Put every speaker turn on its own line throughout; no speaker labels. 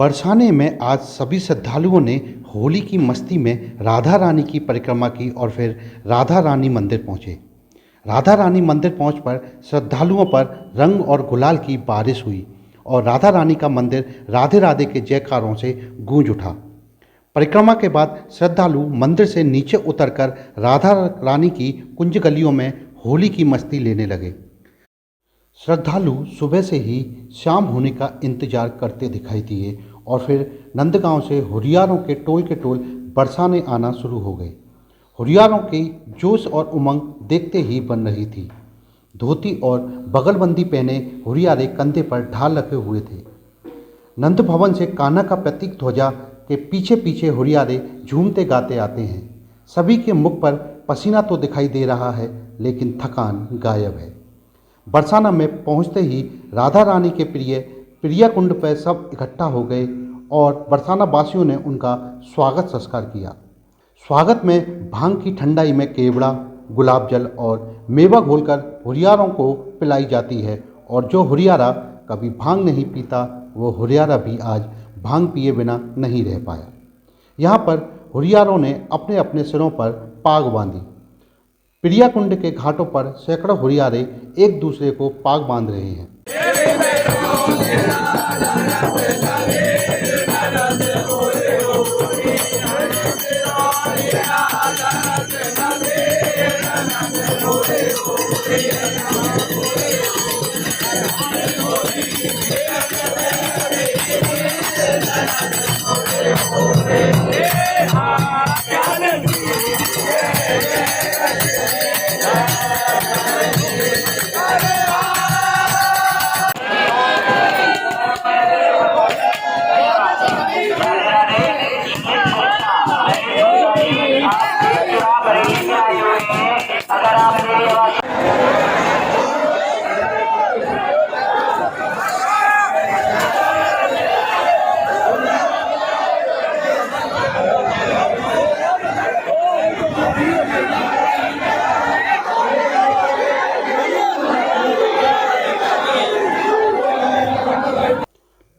बरसाने में आज सभी श्रद्धालुओं ने होली की मस्ती में राधा रानी की परिक्रमा की और फिर राधा रानी मंदिर पहुंचे। राधा रानी मंदिर पहुंच पर श्रद्धालुओं पर रंग और गुलाल की बारिश हुई और राधा रानी का मंदिर राधे राधे के जयकारों से गूंज उठा। परिक्रमा के बाद श्रद्धालु मंदिर से नीचे उतरकर राधा रानी की कुंज गलियों में होली की मस्ती लेने लगे। श्रद्धालु सुबह से ही शाम होने का इंतजार करते दिखाई दिए और फिर नंदगांव से हुरियारों के टोल बरसाने आना शुरू हो गए। हुरियारों की जोश और उमंग देखते ही बन रही थी। धोती और बगलबंदी पहने हुरियारे कंधे पर ढाल रखे हुए थे। नंद भवन से कान्हा का प्रतीक ध्वजा के पीछे पीछे हुरियारे झूमते गाते आते हैं। सभी के मुख पर पसीना तो दिखाई दे रहा है, लेकिन थकान गायब है। बरसाना में पहुंचते ही राधा रानी के प्रिया कुंड पर सब इकट्ठा हो गए और बरसाना वासियों ने उनका स्वागत संस्कार किया। स्वागत में भांग की ठंडाई में केवड़ा, गुलाब जल और मेवा घोलकर हुरियारों को पिलाई जाती है और जो हुरियारा कभी भांग नहीं पीता वो हुरियारा भी आज भांग पिए बिना नहीं रह पाया। यहाँ पर हुरियारों ने अपने अपने सिरों पर पाग बांधी। प्रिया कुंड के घाटों पर सैकड़ों हुरियारे एक दूसरे को पाग बांध रहे हैं।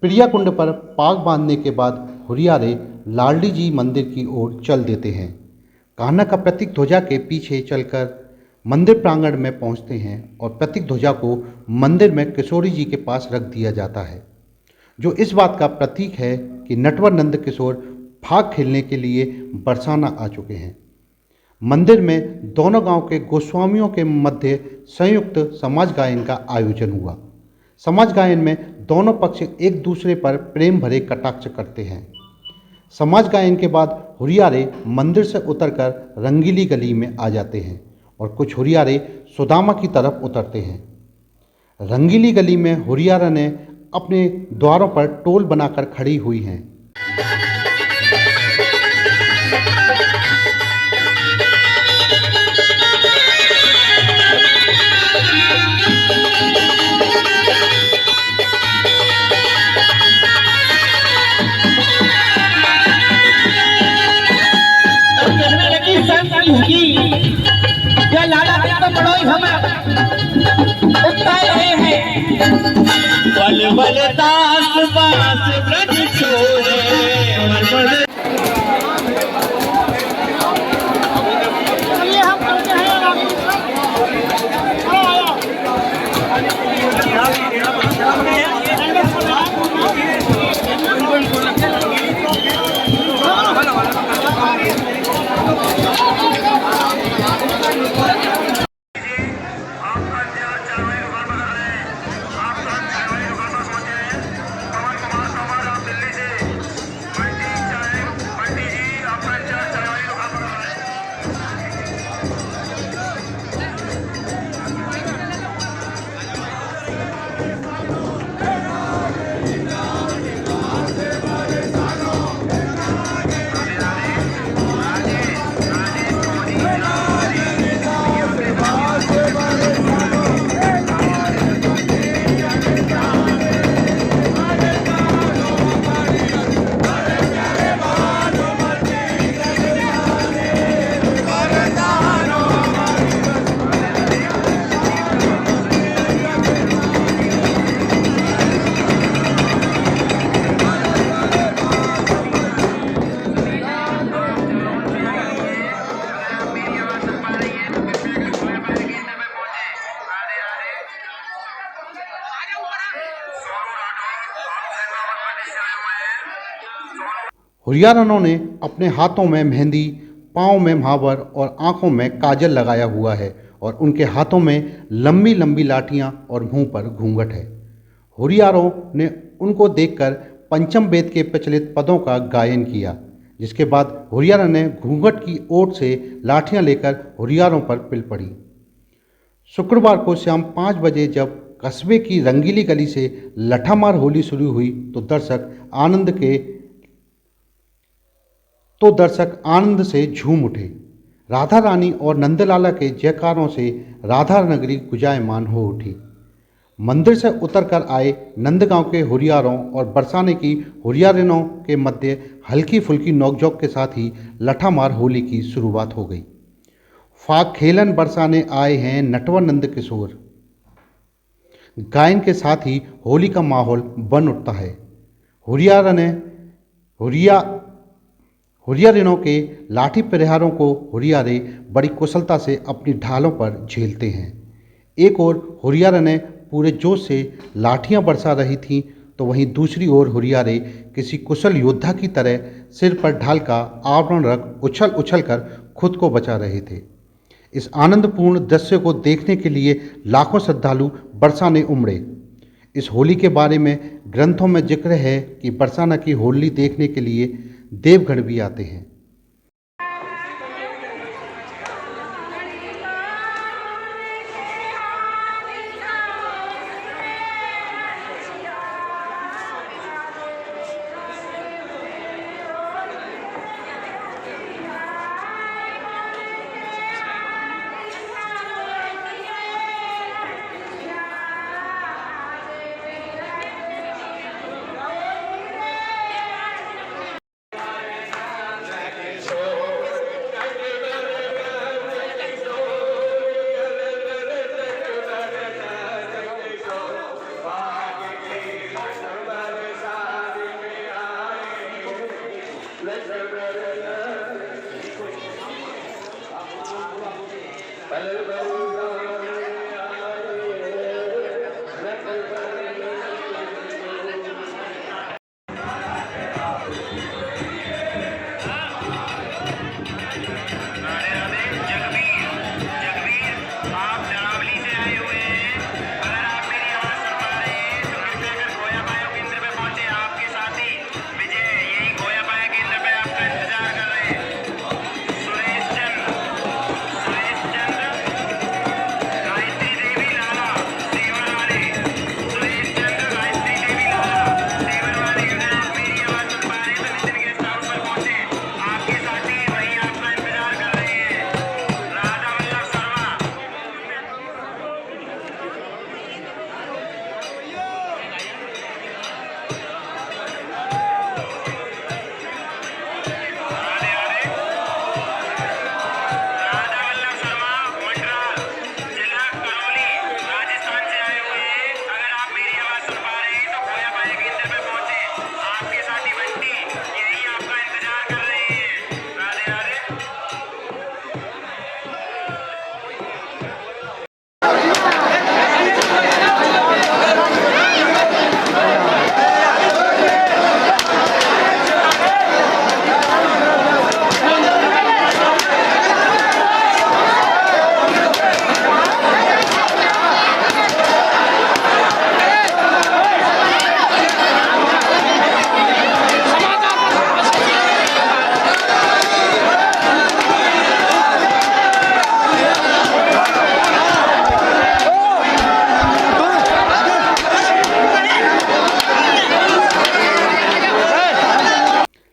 प्रिया कुंड पर पाग बांधने के बाद हुरियारे लालडी जी मंदिर की ओर चल देते हैं। कान्हा का प्रतीक ध्वजा के पीछे चलकर मंदिर प्रांगण में पहुंचते हैं और प्रतीक ध्वजा को मंदिर में किशोरी जी के पास रख दिया जाता है, जो इस बात का प्रतीक है कि नटवर नंद किशोर फाग खेलने के लिए बरसाना आ चुके हैं। मंदिर में दोनों गांव के गोस्वामियों के मध्य संयुक्त समाज गायन का आयोजन हुआ। समाज गायन में दोनों पक्ष एक दूसरे पर प्रेम भरे कटाक्ष करते हैं। समाज गायन के बाद हुरियारे मंदिर से उतरकर रंगीली गली में आ जाते हैं और कुछ हुरियारे सुदामा की तरफ उतरते हैं। रंगीली गली में हुरियारा ने अपने द्वारों पर टोल बनाकर खड़ी हुई हैं।
बल दास बास ब्रज छोड़े
हुरियारनों ने अपने हाथों में मेहंदी, पाँव में महावर और आँखों में काजल लगाया हुआ है और उनके हाथों में लंबी लंबी लाठियाँ और मुंह पर घूंघट है। हुरियारों ने उनको देखकर पंचम वेद के प्रचलित पदों का गायन किया, जिसके बाद हुरियारों ने घूंघट की ओट से लाठियाँ लेकर हुरियारों पर पिल पड़ी। शुक्रवार को शाम 5 बजे जब कस्बे की रंगीली गली से लठामार होली शुरू हुई तो दर्शक आनंद से झूम उठे। राधा रानी और नंदलाला के जयकारों से राधा नगरी गुंजायमान हो उठी। मंदिर से उतरकर आए नंदगांव के हुरियारों और बरसाने की हुरियारिनों के मध्य हल्की फुल्की नोकझोंक के साथ ही लठामार होली की शुरुआत हो गई। फाग खेलन बरसाने आए हैं नटवर नंद किशोर गायन के साथ ही होली का माहौल बन उठता है। हुरियारिनों के लाठी प्रहारों को हुरियारे बड़ी कुशलता से अपनी ढालों पर झेलते हैं। एक ओर हुरियारें पूरे जोश से लाठियां बरसा रही थीं तो वहीं दूसरी ओर हुरियारे किसी कुशल योद्धा की तरह सिर पर ढाल का आवरण रख उछल उछल कर खुद को बचा रहे थे। इस आनंदपूर्ण दृश्य को देखने के लिए लाखों श्रद्धालु बरसाने उमड़े। इस होली के बारे में ग्रंथों में जिक्र है कि बरसाना की होली देखने के लिए देवगण भी आते हैं।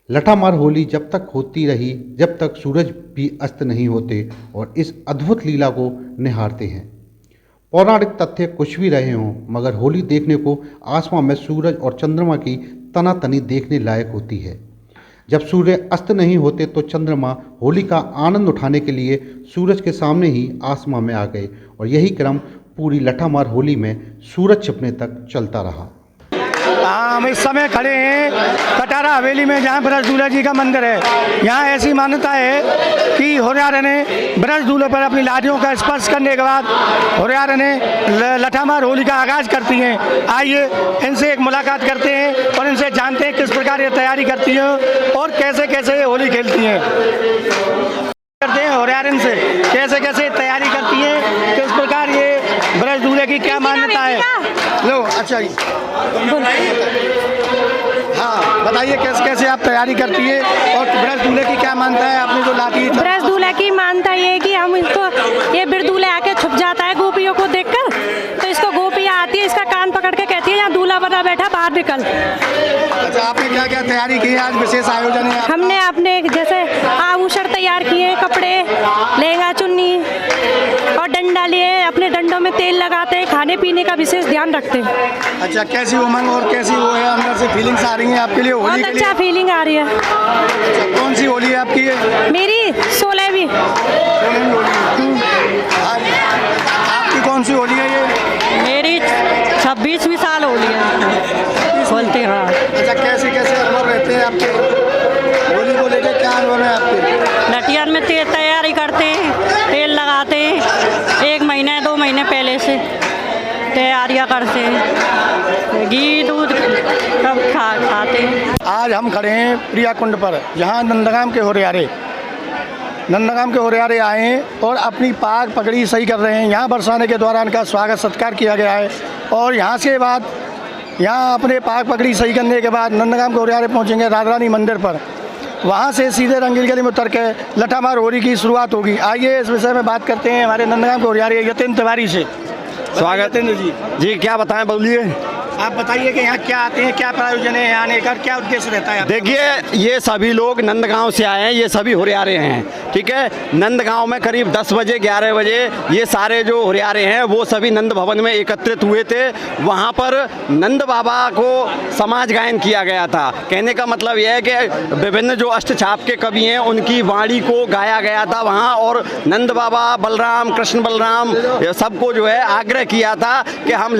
लठामार होली जब तक होती रही जब तक सूरज भी अस्त नहीं होते और इस अद्भुत लीला को निहारते हैं। पौराणिक तथ्य कुछ भी रहे हों मगर होली देखने को आसमां में सूरज और चंद्रमा की तनातनी देखने लायक होती है। जब सूर्य अस्त नहीं होते तो चंद्रमा होली का आनंद उठाने के लिए सूरज के सामने ही आसमां में आ गए और यही क्रम पूरी लठामार होली में सूरज छिपने तक चलता रहा।
हाँ, हम इस समय खड़े हैं कटारा हवेली में, जहाँ ब्रज दूल्हा जी का मंदिर है। यहाँ ऐसी मान्यता है कि होरियारे ने ब्रज दूल्हे पर अपनी लाठियों का स्पर्श करने के बाद होरियारे ने लठामार होली का आगाज करती हैं। आइए इनसे एक मुलाकात करते हैं और इनसे जानते हैं किस प्रकार ये तैयारी करती हैं और कैसे कैसे ये होली खेलती हैं। करते हैं होरियारन से कैसे कैसे तैयारी करती हैं, किस प्रकार ये ब्रज दूल्हे की क्या मान्यता है। लो अच्छा जी, हाँ बताइए कैसे कैसे आप तैयारी करती है और ब्रज दूल्हे की क्या मानता है। आपने जो लाठी
ब्रज दूल्हे की मानता ये है कि हम इसको, ये ब्रज दूल्हे आके छुप जाता है गोपियों को देखकर, तो इसको गोपियाँ आती है, इसका कान पकड़ के कहती है यहाँ दूल्हा बना बैठा, बाहर निकल।
अच्छा, आपने क्या क्या तैयारी की है? आज विशेष आयोजन है।
हमने अपने जैसे आभूषण तैयार किए, कपड़े, लहंगा चुन्नी और डंडा लिए, अपने डंडों में तेल लगाते हैं, खाने पीने का विशेष ध्यान रखते हैं।
अच्छा, कैसी उमंग और कैसी वो है अंदर से फीलिंग्स आ रही हैं आपके लिए होली
बहुत
के लिए?
अच्छा फीलिंग आ रही है।
अच्छा, कौन सी होली है आपकी ये?
मेरी 16वीं।
आपकी कौन सी होली है ये?
मेरी 26वीं साल होली है बोलते हैं।
अच्छा, कैसे कैसे अनुभव रहते हैं आपके होली को लेकर, क्या अनुभव है आपके?
लठियान में तैयारी करते हैं, तेल लगाते हैं, 1 महीने 2 महीने पहले से तैयारियां करते हैं, घी दूध सब खाते हैं।
आज हम खड़े हैं प्रिया कुंड पर, जहाँ नंदगाम के होरियारे आए हैं और अपनी पाग पगड़ी सही कर रहे हैं। यहाँ बरसाने के दौरान का स्वागत सत्कार किया गया है और यहाँ से बाद यहाँ अपने पाग पगड़ी सही करने के बाद नंदगाम के होरियारे पहुँचेंगे राधा रानी मंदिर पर। वहाँ से सीधे रंगील गली में उतर के लठामार होली की शुरुआत होगी। आइए इस विषय में बात करते हैं हमारे नंदगाम के होरियारे यतीन तिवारी से।
स्वागत है जी। क्या बताएं, बोलिए।
आप बताइए कि यहाँ क्या आते हैं, क्या प्रायोजन है, यहाँ आने का क्या उद्देश्य रहता है?
देखिए, ये सभी लोग नंदगांव से आए हैं, ये सभी होरियारे हैं, ठीक है। नंदगांव में करीब 10 बजे 11 बजे ये सारे जो होरियारे हैं वो सभी नंद भवन में एकत्रित हुए थे। वहाँ पर नंद बाबा को समाज गायन किया गया था। कहने का मतलब यह है कि विभिन्न जो अष्टछाप के कवि हैं उनकी वाणी को गाया गया था वहाँ, और नंद बाबा, बलराम, कृष्ण बलराम सबको जो है आग्रह किया था कि हम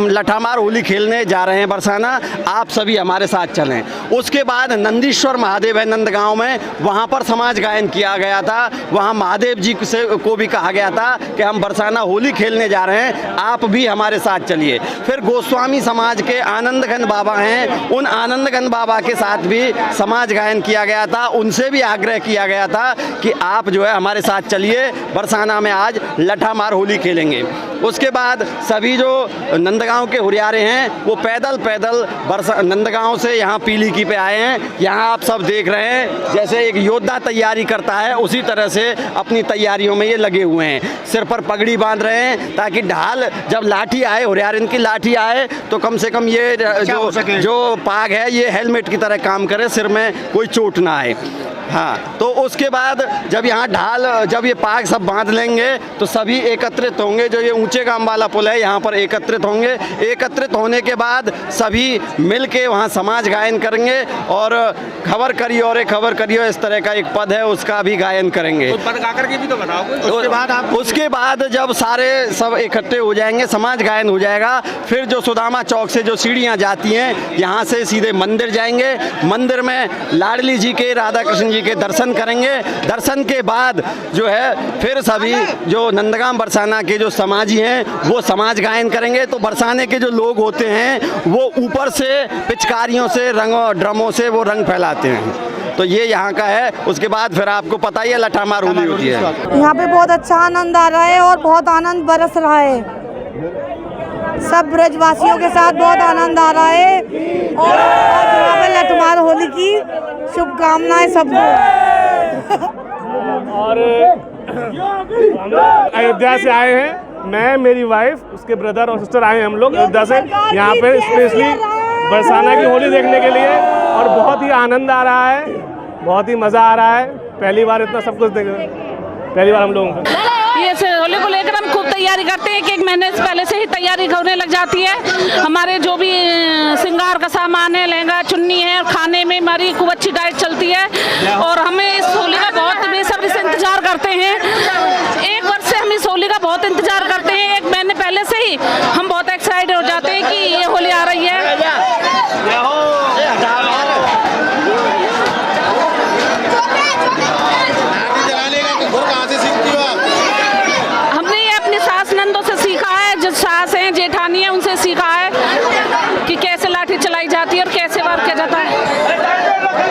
लठामार होली खेलने जा रहे हैं बरसाना, आप सभी हमारे साथ चलें। उसके बाद नंदीश्वर महादेव है नंदगांव में, वहाँ पर समाज गायन किया गया था। वहाँ महादेव जी से को भी कहा गया था कि हम बरसाना होली खेलने जा रहे हैं, आप भी हमारे साथ चलिए। फिर गोस्वामी समाज के आनंदघन बाबा हैं, उन आनंदघन बाबा के साथ भी समाज गायन किया गया था। उनसे भी आग्रह किया गया था कि आप जो है हमारे साथ चलिए, बरसाना में आज लठामार होली खेलेंगे। उसके बाद सभी जो नंदगांव के होरियारे हैं वो पैदल नंदगांव से यहाँ पीली की पे आए हैं। यहाँ आप सब देख रहे हैं जैसे एक योद्धा तैयारी करता है उसी तरह से अपनी तैयारियों में ये लगे हुए हैं। सिर पर पगड़ी बांध रहे हैं ताकि ढाल जब लाठी आए, होरियारन की लाठी आए, तो कम से कम ये जो पाग है ये हेलमेट की तरह काम करे, सिर में कोई चोट ना आए। हाँ, तो उसके बाद जब यहाँ ढाल, जब ये पाग सब बांध लेंगे तो सभी एकत्रित होंगे। जो ये ऊंचे गांव वाला पुल है यहाँ पर एकत्रित होंगे। एकत्रित होने के बाद सभी मिल के वहाँ समाज गायन करेंगे और खबर करियो रे खबर करियो, इस तरह का एक पद है उसका भी गायन करेंगे।
तो पद गाकर के भी तो बताओ।
उसके बाद जब सारे सब इकट्ठे हो जाएंगे, समाज गायन हो जाएगा, फिर जो सुदामा चौक से जो सीढ़ियाँ जाती हैं यहाँ से सीधे मंदिर जाएंगे। मंदिर में लाडली जी के, राधा कृष्ण जी के दर्शन करेंगे। दर्शन के बाद जो है फिर सभी जो नंदगांव बरसाना के जो समाजी हैं वो समाज गायन करेंगे। तो बरसाने के जो लोग होते हैं वो ऊपर से पिचकारियों से, रंगों, ड्रमों से वो रंग फैलाते हैं। तो ये यहाँ का है। उसके बाद फिर आपको पता ही है लठामार होली होती है।
यहाँ पे बहुत अच्छा आनंद आ रहा है और बहुत आनंद बरस रहा है। सब ब्रजवासियों के साथ बहुत आनंद आ रहा है और यहाँ पे लठमार होली की शुभकामनाएं सबको।
और अयोध्या से आए हैं, मैं, मेरी वाइफ, उसके ब्रदर और सिस्टर आए हैं हम लोग अयोध्या से यहाँ पे स्पेशली बरसाना की होली देखने के लिए। और बहुत ही आनंद आ रहा है, बहुत ही मज़ा आ रहा है। पहली बार इतना सब कुछ पहली बार हम लोग
ये होली को लेकर हम खूब तैयारी करते हैं। 1 महीने से पहले से ही तैयारी होने लग जाती है। हमारे जो भी श्रृंगार का सामान है, लहंगा चुन्नी है, और खाने में हमारी खूब अच्छी डाइट चलती है और हमें इस होली का बहुत बेसब्री से इंतजार करते हैं। 1 वर्ष से हम इस होली का बहुत इंतजार करते हैं। 1 महीने पहले से ही हम बहुत एक्साइटेड हो जाते हैं कि ये होली आ रही